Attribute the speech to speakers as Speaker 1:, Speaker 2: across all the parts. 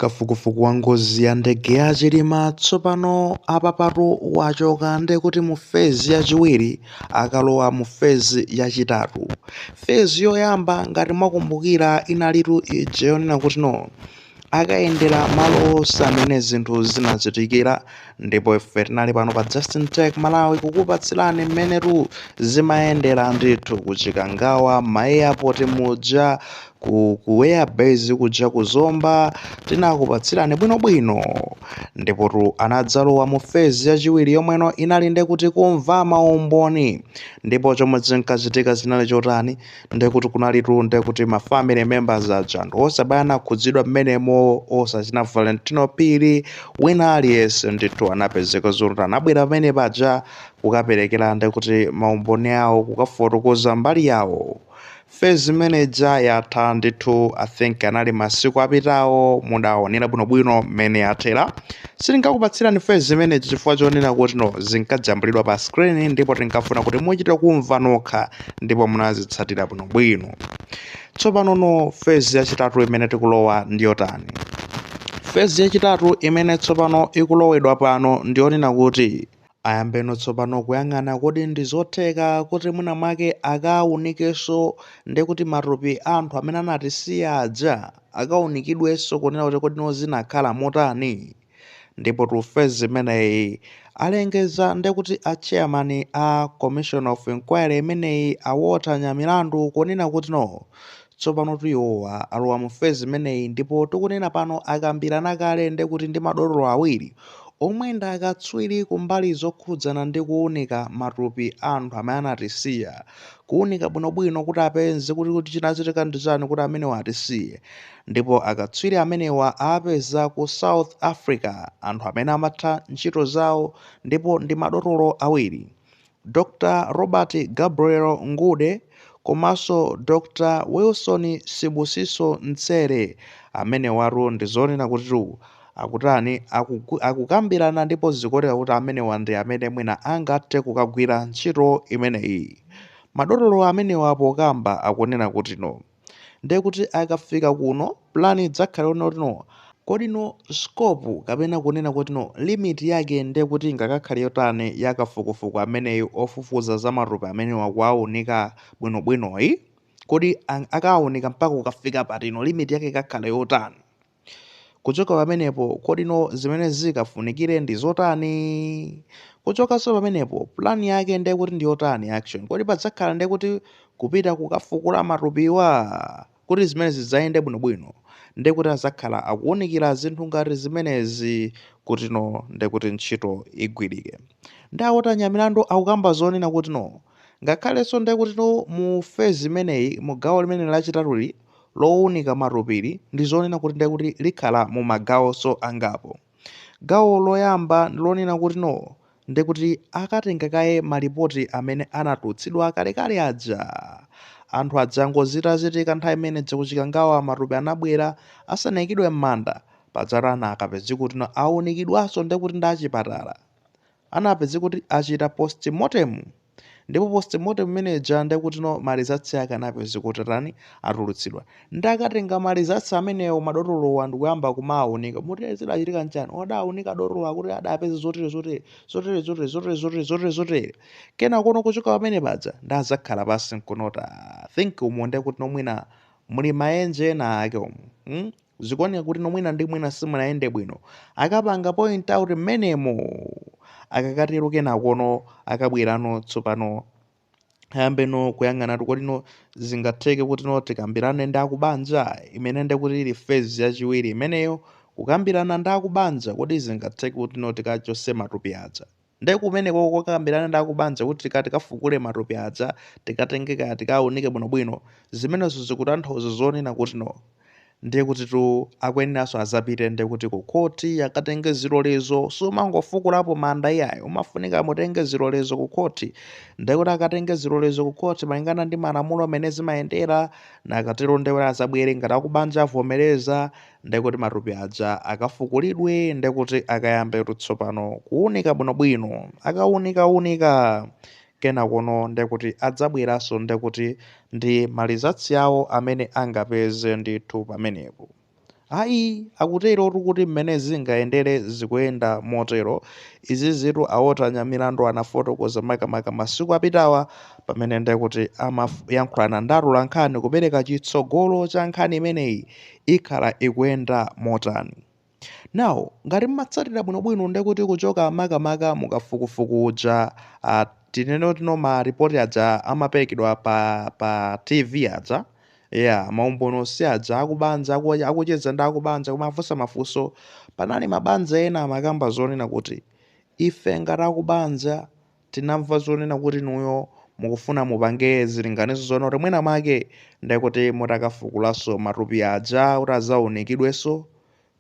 Speaker 1: Kafukufuku wa ngozi ya ndege ya Chilima tsopano apapatu wachoka ndekuti mu fezi yachiwiri akalowa mu fezi yachitatu. Fezi yoyamba ngati mwakumbukira inalitu ija yonena kuti akayendera malo onse amene zinthu zinachitikira, ndipo ife tinali pano pa Justin Tech Malawi kukupatsirani mmenetu zimayendera ndithu kuchikangawa ma airport muja ku airbase kuja kuzomba tinakupatsirani bwinobwino, ndipotu anadzalowa mu fezi yachiwiri yomweno inali ndekuti kumva maumboni, ndipo chomwe chinkachitika zinali chotani ndekuti kunalitu ndekuti ma family members aja anthu osabaya khudzidwa mmenemo osachina Valentino Pili wina aliyense ndithu anapezeka zoti anabwera pamene paja kukaperekera ndekuti maumboni awo kukafotokoza mbali yawo. Fezi manager yatha ndithu I think anali masiku apitawo mudaonera bwinobwino mmene yathera. Sitingakupatsirani fezi manager chifukwa chonena kuti zinkajambulidwa pa screen ndipo tinkafuna kuti muchite kumva nokha ndipo munazitsatira bwinobwino. Tsopano fezi yachitatu imene tikulowa ndiyotani. Fezi yachitatu imene tsopano ikulowedwa pano ndiyonena kuti ayambeno tsopano kuyang'ana kodi ndizotheka kuti mwina mwake akawunikenso ndekuti matupi anthu amene anatisiya aja akawunikidwenso kunena kuti kodi zinakhala motani. Ndipo tu fezi imeneyi alengeza ndekuti a chairman a commission of inquiry imeneyi awotha nyamilandu kunena kuti tsopano iwowa alowa mu fezi imeneyi, ndipo tikunena pano akambirana kale ndekuti ndi madotolo awiri omwe ndi akatswiri kumbali zokhudzana ndi kuwunika matupi anthu amene anatisiya, kuwunika bwinobwino kuti apeze kuti chinachitika ndi chani kuti amenewa atisiye. Ndipo akatswiri amenewa apeza ku South Africa anthu amene amatha ntchito zawo, ndipo ndi madotolo awiri, Dr. Robert Gabriel Ngude komanso Dr. Wilson Sibusiso Ntsere, amene waro ndizonena kuti akutani akukambirana ndipo zikuoneka kuti amenewa ndi amene mwina angathe kukagwira ntchito imeneyi. Madotolo amenewa pokamba akunena kuti ndekuti akafika kuno plani idzakhale kuti kodi scope kapena kunena kuti limit yake ndekuti ingakakhale yotani yakafukufuku ameneyo ofufuza za matupi amenewa kuawunika bwinobwinoyi, kodi akawunika mpaka ukafika patino limit yake ikakhala yotani. Kuchoka pamenepo kodi zimene zikafunikire ndi zotani. Kuchokanso pamenepo plani yake ndekuti ndi yotani action, kodi padzakhala ndekuti kupita kukafukula matupiwa kuti zimene zidzayende bwinobwino, ndekuti azakhala akuwunikira zinthu ngati zimenezi kuti ndekuti ntchito igwirike. Ndi awotha nyamilandu akukamba zonena kuti ngakhalenso ndekuti mu fezi imeneyi mu gawo limene lachitatuli lowunika matupiri ndi zonena kuti ndekuti likhala mu magawonso angapo. Gawo loyamba ndilonena kuti ndekuti akatenga kaye malipoti amene anatulutsidwa kalekale aja. Anthu adzangozitika nthawi imene kuchikangawa matupi anabwera asanayikidwe m'manda padzatana akapezi kuti awunikidwanso ndekuti ndi achipatala anapezi kuti achita postmortem, ndipo postmortem manager ndekuti malizatsi ake anapezi kuti atulutsidwa. Ndakatenga malizatsi amenewo madotolowa ndikuyamba kumawunika muti zidachitika nchani, odawunika dotolo akuti adapeza zotere. Kena kuchoka pamene paja ndazakhala pasi nkunota think umo ndekuti mwina muli maenje ena ake umo zikuoneka kuti mwina ndi mwina simunayende bwino, akapanga point out mmenemo akakatero kenako akabwerano tsopano ayambe kuyang'ana kodi zingatheke kuti tikambirane ndi akubanja imene ndekuti ili fezi yachiwiri imeneyo, kukambirana ndi akubanja kodi zingatheke kuti tikachose matupi aja. Ndekumeneko kokambirana ndi akubanja kuti tikafukule matupi aja tikatengeka tikawunike bwinobwino, zimenezo zikutanthauza zonena kuti ndiye kuti akuyeneranso azapite ndekuti ku khoti akatenge zilolezo. Sumangofukulapo manda iyayo, umafunika mutenge zilolezo ku khoti, ndekuti akatenge zilolezo ku khoti malingana ndi malamulo amene zimayendera, nakatero ndekuti azabwere ngati akubanja avomereza, ndekuti matupi aja akafukulidwe ndekuti akayambe tsopano kuwunika bwinobwino. Akawunika kena ndekuti adzabweranso ndekuti ndi malizatsi awo amene angapeze ndithu pamenepo. ayi akutero kuti mmene zingayendere zikuyenda motero. Izi zitu awotanya milandu anafotokoza makamaka masiku apitawa pamene ndekuti amayankhulana ndi atolankhani kupereka chitsogolo cha nkhani imeneyi ikhala ikuyenda motani. Now ngati mmatsatira bwinobwino ndekuti kuchoka makamaka mukafukufuku uja tinene tino maripoti aja amaperekedwa pa TV aja maumboni aja akubanja akucheza ndi akubanja kumafunsa mafunso. Panali mabanja ena amakamba zonena kuti ife ngati akubanja tinamva zonena kuti inuyo mukufuna mupange zilinganizo zona kuti mwina mwake ndekuti mutakafukulaso matupi aja kuti azaonekedwenso.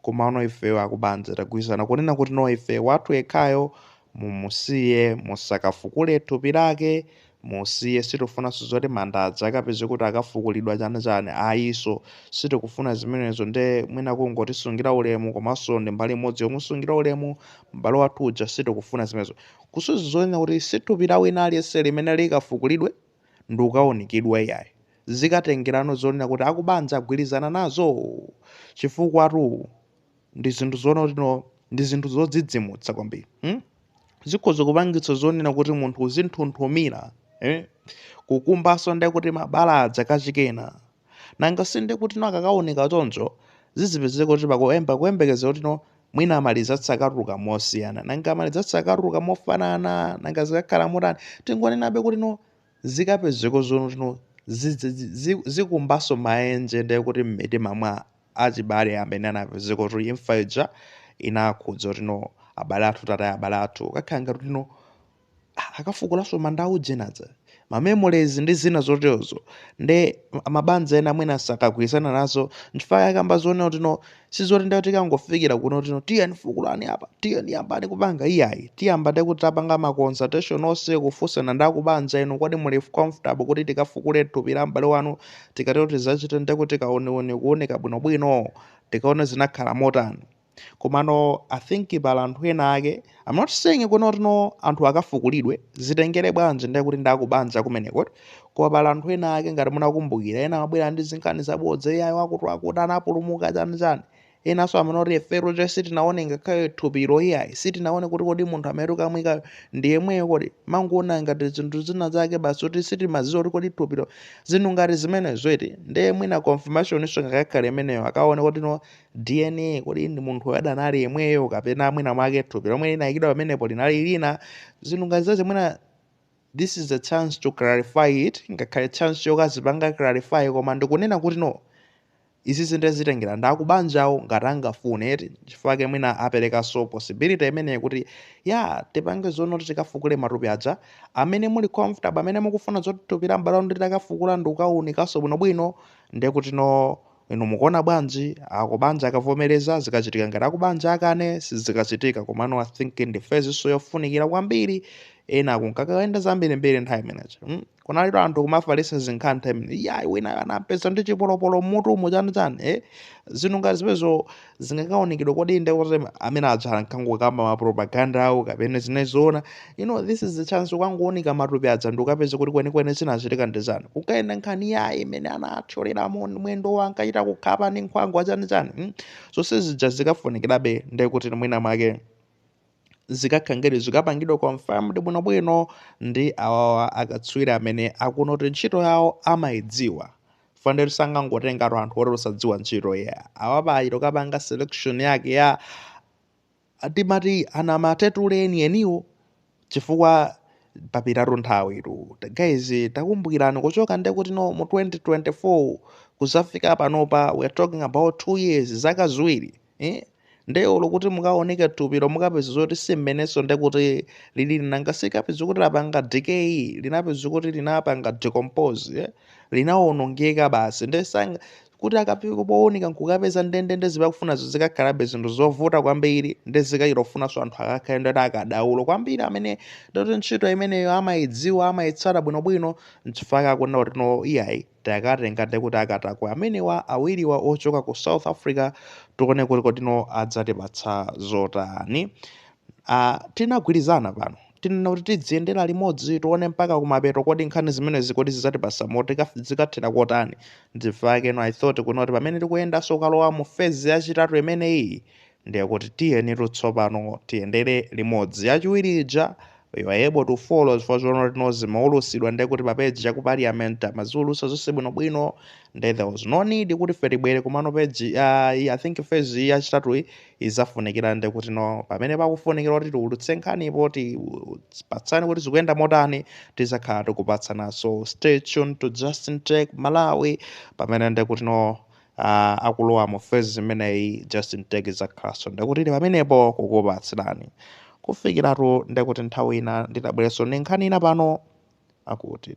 Speaker 1: Komano ife akubanja tagwirizana kunena kuti no ife wathu yekhayo mumusiye musakafukule thupi lake, musiye sitifunanso zoti manda aja akapeze kuti akafukulidwa chani ayiso sitikufuna zimenezo. Nde mwina kungotisungira ulemu komanso ndi mbali imodzi yomusungira ulemu m'bale wathu uja sitikufuna zimenezo. Kusuzi zonena kuti situpi la wina aliyense limene likafukulidwe ndi ukaonekedwa iyayi. Zikatengerano zonena kuti akubanja agwirizana nazo chifukwa ndi zinthu zona kuti ndi zinthu zodzidzimutsa kwambiri. Zikhoza kupangitsa zonena kuti munthu uzinthunthumira kukumbaso ndekuti mabala aja kachikena nanga sinde kuti akakaoneka choncho zizipezeka kuti kuyembekeza kuti mwina amaliza tsakatuka mosiyana nanga amaliza tsakatuka mofanana nanga zikakhala motani. Tingonenabe kuti zikapezeka zono zikumbaso maenje ndekuti m'mitima mwa achibale amene anapezeka kuti imfa ija inakhudza kuti abale athu tataya abale athu kakhala ngati kuti akafukulaso manda aujenaza mamemories ndi zina zoterozo. Nde mabanja ena mwina sakagwirizana nazo nchifukwa akamba zonena kuti sizoti ndekuti tikangofikira kuno kuti tiyeni fukulani apa tiyeni yambani kupanga iyayi tiyamba ndekuti tapanga ma consultation onse kufunsana ndi akubanja inu kodi muli comfortable kuti tikafukule thupi la m'bale wanu tikatero tizachite ndekuti tikaone kuoneka bwinobwino tikaone zinakhala motani. Komano I think pala anthu ena ake I'm not saying kuti anthu akafukulidwe zitengere bwanji ndekuti ndakubanja kumeneko koma pala anthu ena ake ngati munakumbukira ena amabwera ndi zinkhani zabodza iyayi wakuti anapulumuka chani enanso amanoti ifero cha sitinaone ngakhale thupiro iyayi sitinaone kuti kodi munthu amene kamwikayo ndi yemweyo kodi mangoona ngati zinthu zina zake basi kuti sitimaziwa kuti kodi thupiro zinthu ngati zimenezo iti nde mwina confirmation iso ngakhale imeneyo akaone kuti DNA kodi ndi munthu adanali yemweyo kapena mwina mwake thupiro lomwe linayikidwa pamenepo linali lina zinthu ngati zaze mwina. This is a chance to clarify it ngakhale chance yokazipanga clarify koma ndikunena kuti izi zinthu zitengera ndakubanjawo ngati angafune chifukwa mwina aperekaso possibility imeneyi kuti tipange zono kuti tikafukule matupi aja amene muli comfortable amene mukufuna zoti thupi la m'bale wanu litakafukula ndi ukaonekaso bwinobwino ndekuti inu mukuona bwanji akubanja akavomereza zikachitika ngati akubanja akane sizikachitika. Komano I think ndi feziso yofunikira kwambiri ena kunkakaenda zambirimbiri nthawi imenezo. Kunalito anthu kumafalisa zinkhani nthawi imene iyayi wina anapeza ndi chipolopolo mmutumu chani zinthu ngati zimenezo zingakaonekedwa kodi ndekuti amene aja nkangokamba mapropaganda awo kapena zinezoona this is the chance ukangooneka matupi aja ndi ukapeza kuti kwenikweni zinachitika ndi chani kukaenda nkhani iyayi imene anathyoleramo mwendo ankachita kukhapa ndi nkhwangwa chani zonse zija zikafunikirabe ndekuti mwina mwake zikakhangire zikapangidwa confirmed bwinobwino ndi awawa akatswiri amene akuona kuti ntchito yawo amayidziwa. Fandero sangangotenga anthu oti osadziwa ntchito awapa kapanga selection yake timati anamatetuleni eniwo chifukwa papiratu nthawi guys takumbukirani kuchoka ndekuti mu 2024 kuzafika panopa we are talking about 2 years zaka ziwiri ndeulo kuti mukaoneka thupiro mukapeza zoti simmeneso ndekuti lili nanga sikapeza kuti lapanga decay linapeza kuti linapanga decompose linaonongeka basi ndesanga kuti akapika pooneka nkukapeza ndendende zipakufunazo zikakhalabe zinthu zovuta kwambiri ndezikayirofunanso anthu akakhaenda akadaulo kwambiri amene ndoti ntchito imeneyo amayidziwa amayitsata bwinobwino nchifukwa akuona kuti iyayi takatenga ndekuti akatakwe amenewa awiriwa ochoka ku South Africa tikone kuti adzatipatsa zotani. Tinagwirizana pano tinena kuti tidziyendera limodzi tione mpaka kumapeto kodi nkhani zimenezi kodi zidzatipasa moti zikathera kotani. Ndifakeno I thought kuno kuti pamene tikuyendanso kukalowa mu phase yachitatu imeneyi ndiye kuti tiyenitu tsopano tiyendere limodzi. Yachiwiri ija we were able to follow chifukwa choona tino zimaulusidwa ndiye kuti pa page ya ku parliament amaziulusa zonse bwinobwino ndiye there was no need kuti ife tibwere kumano page I think phase yachitatu izafunikira ndiye kuti no pamene pakufunikira kuti tiulutse nkhanipo tipatsane kuti zikuyenda motani tizakhala tikupatsana. So stay tuned to Justin Tech Malawi pamene ndiye kuti no akulowa mu phase imeneyi Justin Tech izakhalanso ndiye kuti pamenepo kukupatsirani kufikiratu ndiye kuti nthawi ina ndidabwereso ndi nkhani ina pano akuti